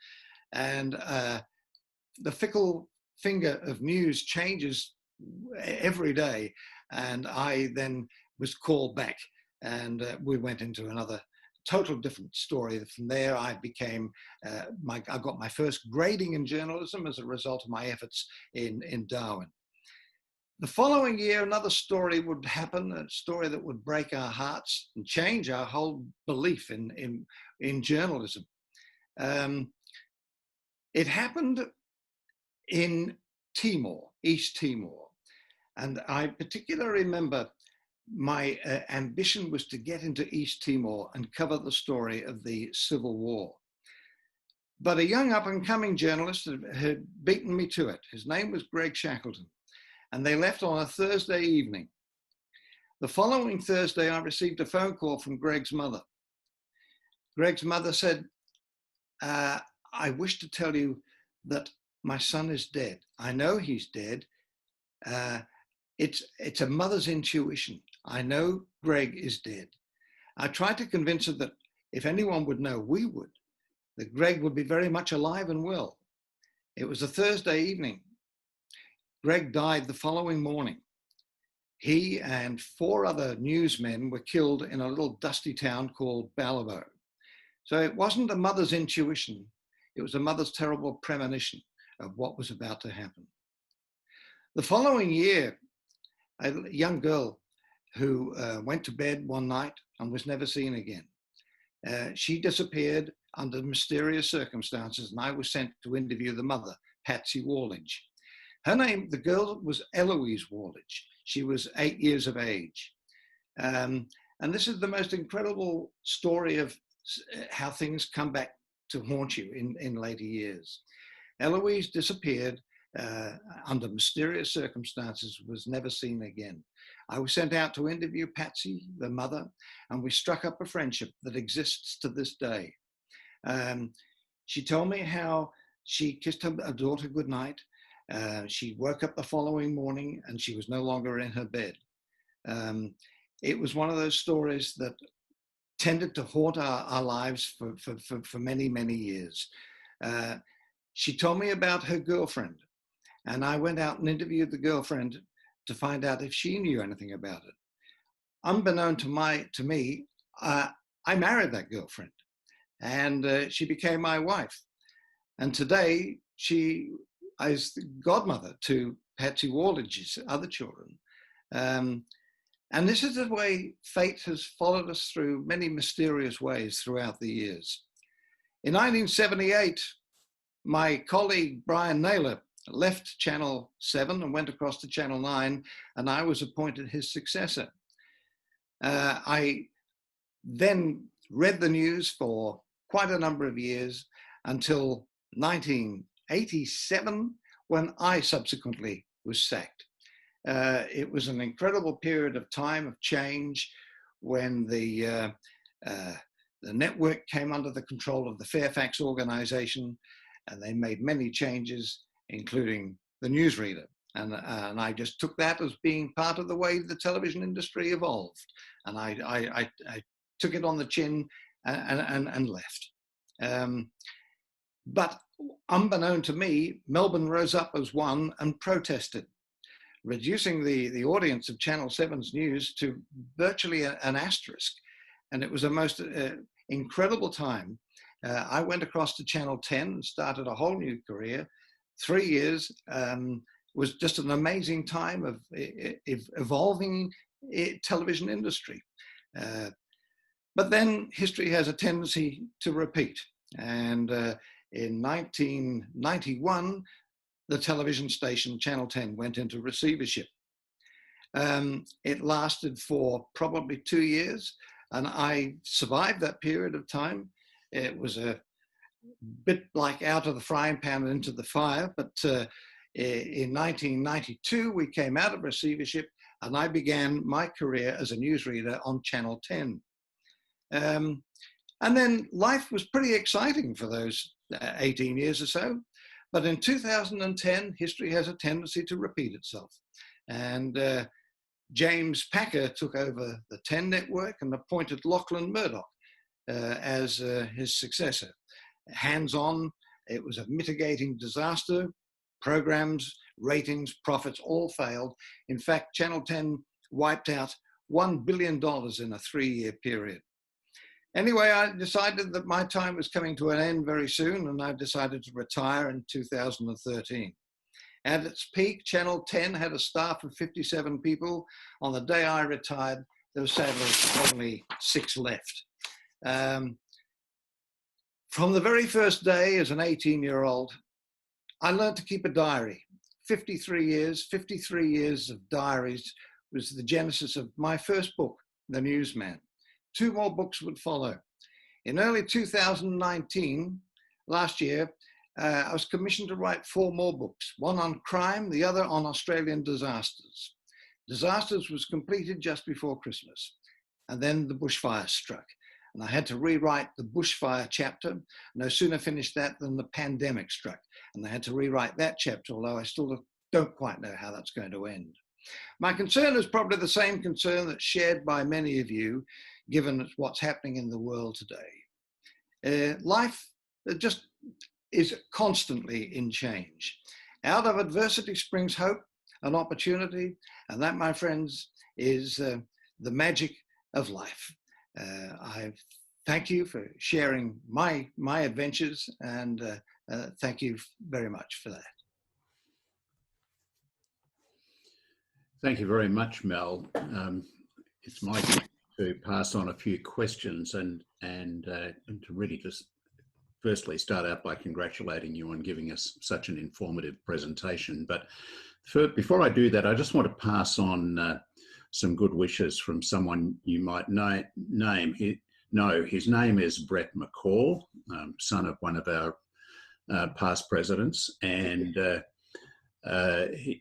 [SPEAKER 11] And the fickle finger of news changes every day. And I then was called back and we went into another total different story. From there, I became, I got my first grading in journalism as a result of my efforts in Darwin. The following year, another story would happen, a story that would break our hearts and change our whole belief in journalism. It happened in Timor, East Timor. And I particularly remember my ambition was to get into East Timor and cover the story of the Civil War. But a young up-and-coming journalist had beaten me to it. His name was Greg Shackleton, and they left on a Thursday evening. The following Thursday, I received a phone call from Greg's mother. Greg's mother said, I wish to tell you that my son is dead. I know he's dead. It's a mother's intuition. I know Greg is dead. I tried to convince her that if anyone would know, we would, that Greg would be very much alive and well. It was a Thursday evening. Greg died the following morning. He and 4 other newsmen were killed in a little dusty town called Ballabo. So it wasn't a mother's intuition. It was a mother's terrible premonition of what was about to happen. The following year, a young girl who went to bed one night and was never seen again. She disappeared under mysterious circumstances, and I was sent to interview the mother, Patsy Waldridge. Her name, the girl, was Eloise Waldridge. She was 8 years of age. And this is the most incredible story of how things come back to haunt you in later years. Eloise disappeared under mysterious circumstances, was never seen again. I was sent out to interview Patsy, the mother, and we struck up a friendship that exists to this day. She told me how she kissed her daughter goodnight. She woke up the following morning and she was no longer in her bed. It was one of those stories that tended to haunt our lives for many, many years. She told me about her girlfriend, and I went out and interviewed the girlfriend to find out if she knew anything about it. Unbeknown to me, I married that girlfriend, and she became my wife. And today, she is the godmother to Patsy Waldridge's other children. And this is the way fate has followed us through many mysterious ways throughout the years. In 1978, my colleague Brian Naylor left Channel 7 and went across to Channel 9, and I was appointed his successor. I then read the news for quite a number of years until 1987, when I subsequently was sacked. It was an incredible period of time of change when the network came under the control of the Fairfax organization, and they made many changes, including the newsreader. And I just took that as being part of the way the television industry evolved. And I took it on the chin and left. But unbeknown to me, Melbourne rose up as one and protested, reducing the audience of Channel 7's news to virtually an asterisk. And it was a most incredible time. I went across to Channel 10 and started a whole new career. 3 years was just an amazing time of evolving television industry. But then history has a tendency to repeat. And in 1991, the television station Channel 10 went into receivership. It lasted for probably 2 years, and I survived that period of time. It was a bit like out of the frying pan and into the fire, but in 1992, we came out of receivership, and I began my career as a newsreader on Channel 10. And then life was pretty exciting for those 18 years or so. But in 2010, history has a tendency to repeat itself. And James Packer took over the 10 network and appointed Lachlan Murdoch as his successor. Hands-on, it was a mitigating disaster. Programs, ratings, profits all failed. In fact, Channel 10 wiped out $1 billion in a 3-year period. Anyway, I decided that my time was coming to an end very soon, and I decided to retire in 2013. At its peak, Channel 10 had a staff of 57 people. On the day I retired, there was sadly only 6 left. From the very first day as an 18-year-old, I learned to keep a diary. 53 years of diaries was the genesis of my first book, The Newsman. 2 more books would follow. In early 2019, last year, I was commissioned to write 4 more books, one on crime, the other on Australian disasters. Disasters was completed just before Christmas, and then the bushfire struck. And I had to rewrite the bushfire chapter. No sooner finished that than the pandemic struck. And I had to rewrite that chapter, although I still don't quite know how that's going to end. My concern is probably the same concern that's shared by many of you, given what's happening in the world today. Life just is constantly in change. Out of adversity springs hope and opportunity, and that, my friends, is the magic of life. I thank you for sharing my adventures, and thank you very much for that.
[SPEAKER 1] Thank you very much, Mel. It's my duty to pass on a few questions and to really just firstly start out by congratulating you on giving us such an informative presentation. But before I do that, I just want to pass on some good wishes from someone you might know. His name is Brett McCall, son of one of our past presidents, and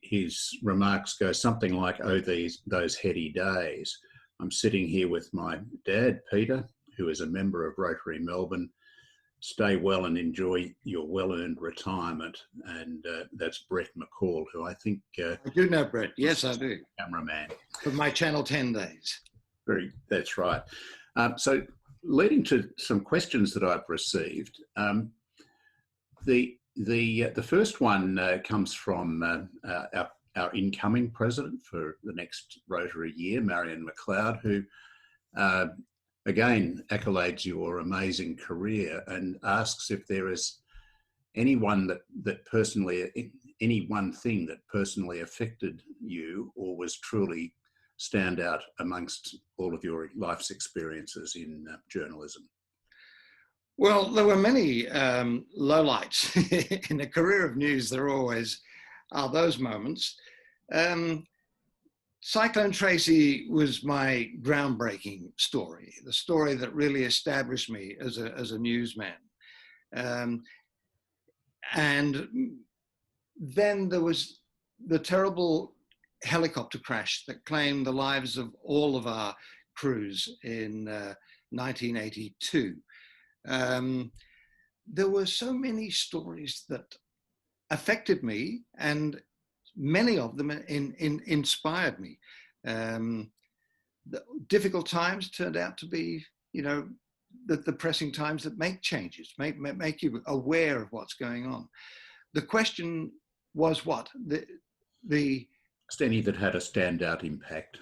[SPEAKER 1] his remarks go something like, "Oh, those heady days." I'm sitting here with my dad, Peter, who is a member of Rotary Melbourne. Stay well and enjoy your well-earned retirement. And that's Brett McCall, who I think...
[SPEAKER 11] I do know Brett. Yes, I do.
[SPEAKER 1] Cameraman.
[SPEAKER 11] For my Channel 10 days.
[SPEAKER 1] That's right. So leading to some questions that I've received, the first one comes from our incoming president for the next Rotary year, Marion McLeod, who again accolades your amazing career and asks if there is any one thing that personally affected you or was truly stand out amongst all of your life's experiences in journalism.
[SPEAKER 11] Well, there were many lowlights. In a career of news, there always are those moments. Cyclone Tracy was my groundbreaking story, the story that really established me as a newsman. And then there was the terrible helicopter crash that claimed the lives of all of our crews in 1982. There were so many stories that affected me, and many of them inspired me. The difficult times turned out to be, the pressing times that make changes, make you aware of what's going on. The question was what?
[SPEAKER 1] Any that had a standout impact?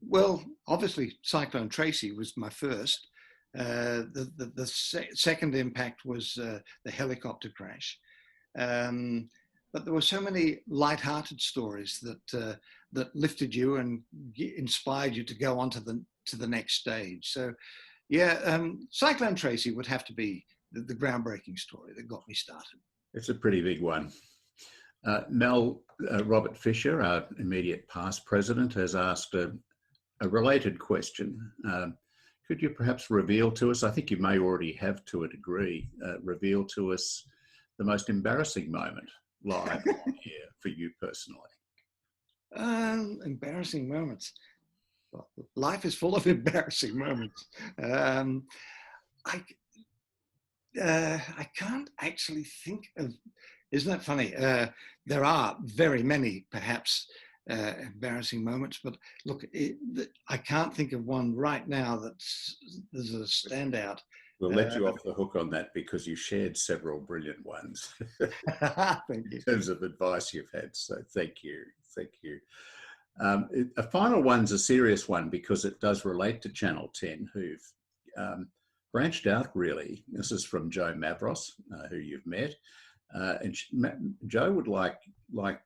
[SPEAKER 11] Well, obviously Cyclone Tracy was my first. The second impact was the helicopter crash. But there were so many light-hearted stories that lifted you and inspired you to go on to the next stage. So, yeah, Cyclone Tracy would have to be the groundbreaking story that got me started.
[SPEAKER 1] It's a pretty big one. Mel, Robert Fisher, our immediate past president, has asked a related question. Could you perhaps reveal to us, I think you may already have to a degree, reveal to us the most embarrassing moment live on here for you personally?
[SPEAKER 11] Embarrassing moments. Well, life is full of embarrassing moments. I can't actually think of, isn't that funny? There are very many, perhaps, embarrassing moments, but look, I can't think of one right now there's a standout.
[SPEAKER 1] We'll let you off the hook on that because you shared several brilliant ones.
[SPEAKER 11] Thank you.
[SPEAKER 1] In terms of advice you've had, so thank you. A final one's a serious one because it does relate to Channel 10, who've branched out really. This is from Joe Mavros, who you've met. And Joe would like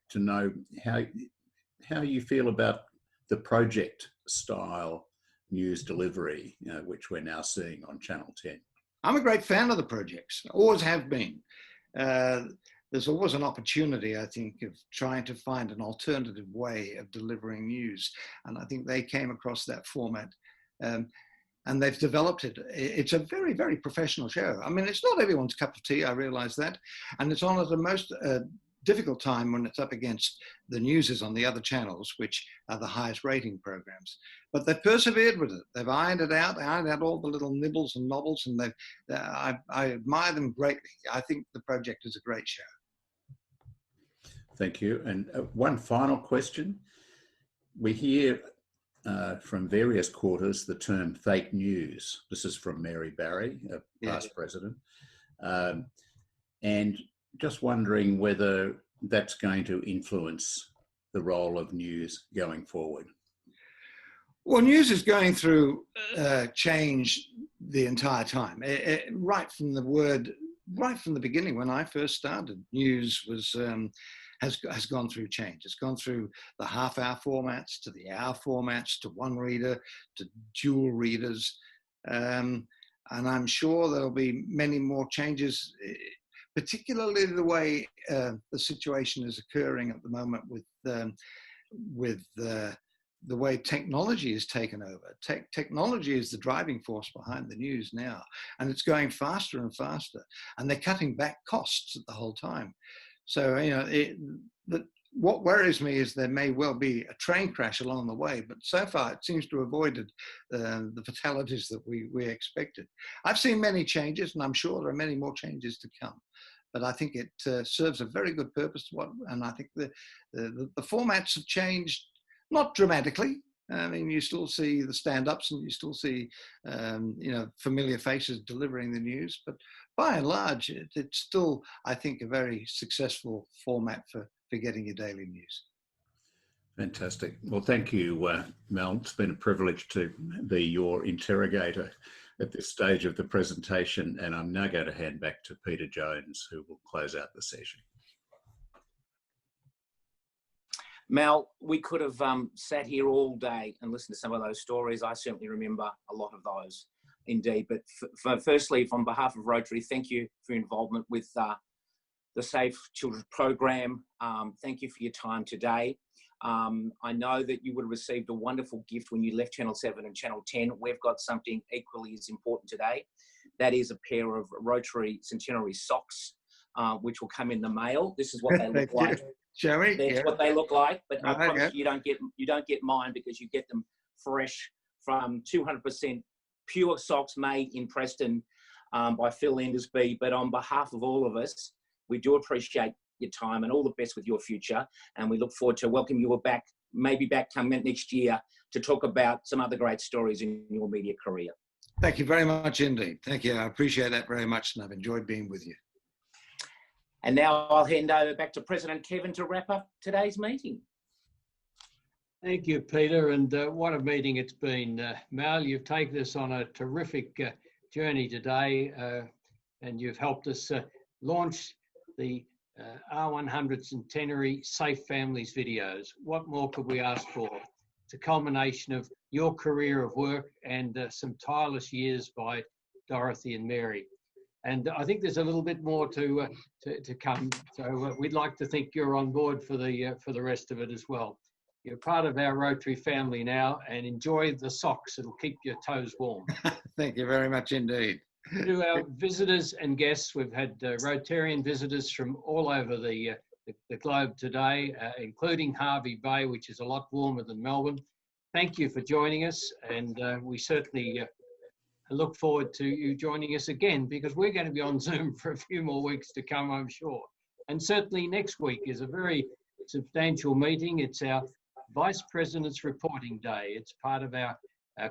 [SPEAKER 1] to know how you feel about the project style news delivery, which we're now seeing on Channel 10.
[SPEAKER 11] I'm a great fan of the projects, always have been. There's always an opportunity, I think, of trying to find an alternative way of delivering news. And I think they came across that format and they've developed it. It's a very, very professional show. I mean, it's not everyone's cup of tea, I realize that. And it's on at the most difficult time when it's up against the newses on the other channels, which are the highest rating programs. But they've persevered with it. They've ironed out all the little nibbles and nobbles, and I admire them greatly. I think the project is a great show.
[SPEAKER 1] Thank you. And one final question. We hear from various quarters the term fake news. This is from Mary Barry, a past president. And just wondering whether that's going to influence the role of news going forward.
[SPEAKER 11] Well, news is going through change the entire time. Right from the beginning, when I first started, news was has gone through change. It's gone through the half-hour formats to the hour formats to one reader to dual readers, and I'm sure there'll be many more changes. Particularly the way the situation is occurring at the moment with the way technology is taken over. Technology is the driving force behind the news now, and it's going faster and faster, and they're cutting back costs the whole time. So, what worries me is there may well be a train crash along the way, but so far it seems to have avoided the fatalities that we expected. I've seen many changes, and I'm sure there are many more changes to come. But I think it serves a very good purpose. And I think the formats have changed, not dramatically. I mean, you still see the stand-ups and you still see, familiar faces delivering the news. But by and large, it's still, I think, a very successful format for getting your daily news.
[SPEAKER 1] Fantastic. Well, thank you, Mel. It's been a privilege to be your interrogator at this stage of the presentation, and I'm now going to hand back to Peter Jones, who will close out the session.
[SPEAKER 10] Mel, we could have sat here all day and listened to some of those stories. I certainly remember a lot of those, indeed. But firstly, on behalf of Rotary, thank you for your involvement with the Safe Children program. Thank you for your time today. I know that you would have received a wonderful gift when you left Channel 7 and Channel 10. We've got something equally as important today. That is a pair of Rotary Centenary socks, which will come in the mail. This is what they look like.
[SPEAKER 11] Shall we?
[SPEAKER 10] That's what they look like. But I promise you don't get mine, because you get them fresh from 200% pure socks made in Preston by Phil Endersby. But on behalf of all of us, we do appreciate your time and all the best with your future, and we look forward to welcoming you back, maybe back come next year, to talk about some other great stories in your media career.
[SPEAKER 11] Thank you very much indeed. Thank you. I appreciate that very much, and I've enjoyed being with you.
[SPEAKER 10] And now I'll hand over back to President Kevin to wrap up today's meeting.
[SPEAKER 3] Thank you, Peter, and what a meeting it's been. Mal, you've taken us on a terrific journey today, and you've helped us launch the R100 Centenary Safe Families videos. What more could we ask for? It's a culmination of your career of work and some tireless years by Dorothy and Mary. And I think there's a little bit more to come. So we'd like to think you're on board for the rest of it as well. You're part of our Rotary family now, and enjoy the socks. It'll keep your toes warm.
[SPEAKER 11] Thank you very much indeed.
[SPEAKER 3] To our visitors and guests, we've had Rotarian visitors from all over the globe today, including Hervey Bay, which is a lot warmer than Melbourne. Thank you for joining us, and we certainly look forward to you joining us again, because we're going to be on Zoom for a few more weeks to come, I'm sure. And certainly next week is a very substantial meeting. It's our Vice President's Reporting Day. It's part of our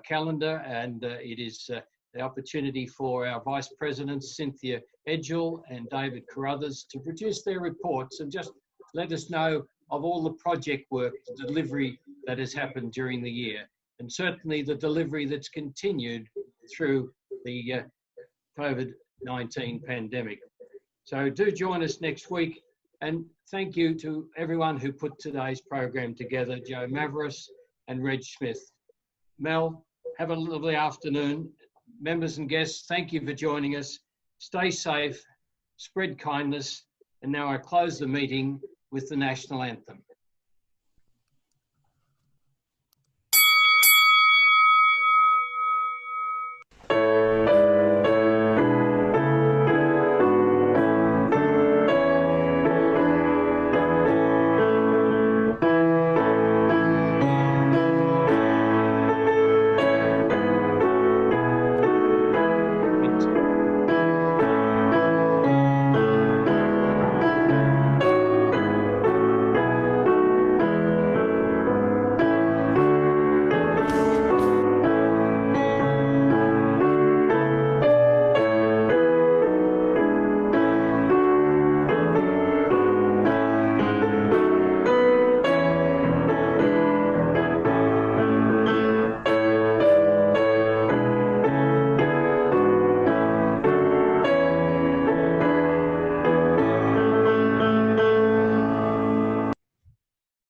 [SPEAKER 3] calendar, and it is the opportunity for our Vice Presidents, Cynthia Edgell and David Carruthers, to produce their reports and just let us know of all the project work, the delivery that has happened during the year, and certainly the delivery that's continued through the COVID-19 pandemic. So do join us next week, and thank you to everyone who put today's program together, Joe Mavris and Reg Smith. Mel, have a lovely afternoon. Members and guests, thank you for joining us. Stay safe, spread kindness, and now I close the meeting with the national anthem.